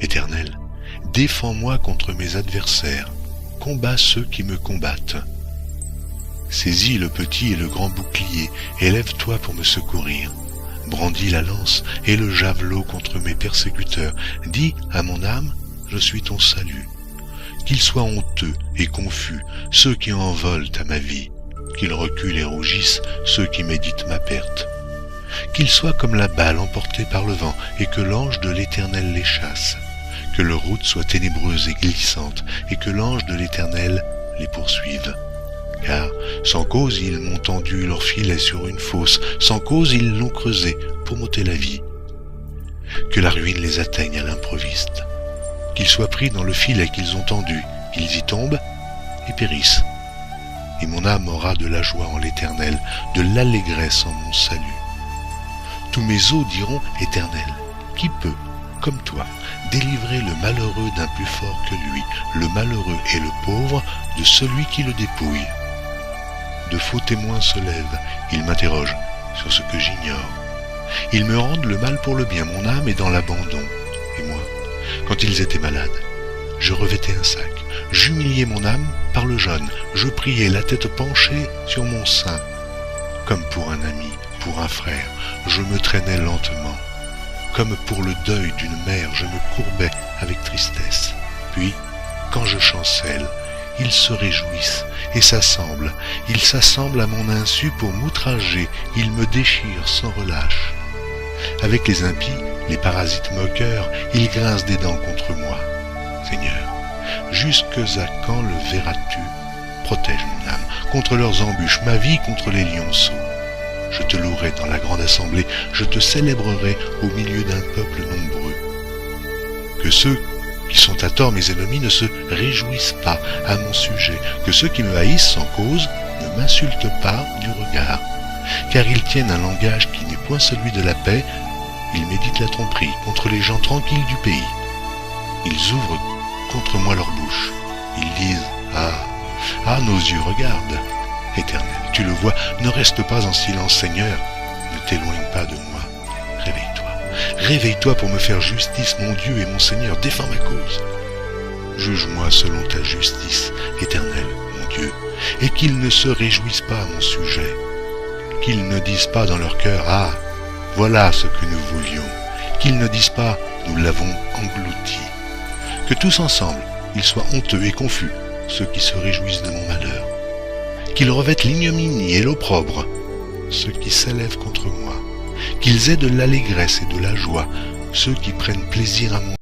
Éternel, défends-moi contre mes adversaires, combats ceux qui me combattent. Saisis le petit et le grand bouclier, et lève-toi pour me secourir. Brandis la lance et le javelot contre mes persécuteurs. Dis à mon âme, je suis ton salut. Qu'ils soient honteux et confus ceux qui envolent à ma vie, qu'ils reculent et rougissent ceux qui méditent ma perte. Qu'ils soient comme la balle emportée par le vent, et que l'ange de l'Éternel les chasse. Que leur route soit ténébreuse et glissante, et que l'ange de l'Éternel les poursuive. Car sans cause ils m'ont tendu leur filet sur une fosse, sans cause ils l'ont creusé pour m'ôter la vie. Que la ruine les atteigne à l'improviste, qu'ils soient pris dans le filet qu'ils ont tendu, qu'ils y tombent et périssent. Et mon âme aura de la joie en l'Éternel, de l'allégresse en mon salut. Tous mes os diront, Éternel, qui peut, comme toi, délivrer le malheureux d'un plus fort que lui, le malheureux et le pauvre de celui qui le dépouille. De faux témoins se lèvent, ils m'interrogent sur ce que j'ignore. Ils me rendent le mal pour le bien, mon âme est dans l'abandon. Et moi, quand ils étaient malades, je revêtais un sac, j'humiliais mon âme par le jeûne, je priais la tête penchée sur mon sein. Comme pour un ami, pour un frère, je me traînais lentement. Comme pour le deuil d'une mère, je me courbais avec tristesse. Puis, quand je chancelle, ils se réjouissent et s'assemblent. Ils s'assemblent à mon insu pour m'outrager. Ils me déchirent sans relâche. Avec les impies, les parasites moqueurs, ils grincent des dents contre moi. Seigneur, jusque à quand le verras-tu? Protège mon âme contre leurs embûches, ma vie contre les lionceaux. Je te louerai dans la grande assemblée, je te célébrerai au milieu d'un peuple nombreux. Que ceux qui sont à tort mes ennemis ne se réjouissent pas à mon sujet, que ceux qui me haïssent sans cause ne m'insultent pas du regard, car ils tiennent un langage qui n'est point celui de la paix, ils méditent la tromperie contre les gens tranquilles du pays. Ils ouvrent contre moi leur bouche, ils disent « Ah, nos yeux regardent !» Éternel, tu le vois, ne reste pas en silence, Seigneur, ne t'éloigne pas de moi, réveille-toi. Réveille-toi pour me faire justice, mon Dieu et mon Seigneur, défends ma cause. Juge-moi selon ta justice, Éternel, mon Dieu, et qu'ils ne se réjouissent pas à mon sujet, qu'ils ne disent pas dans leur cœur « Ah, voilà ce que nous voulions », qu'ils ne disent pas « Nous l'avons englouti ». Que tous ensemble, ils soient honteux et confus, ceux qui se réjouissent de mon malheur. Qu'ils revêtent l'ignominie et l'opprobre, ceux qui s'élèvent contre moi. Qu'ils aient de l'allégresse et de la joie, ceux qui prennent plaisir à mon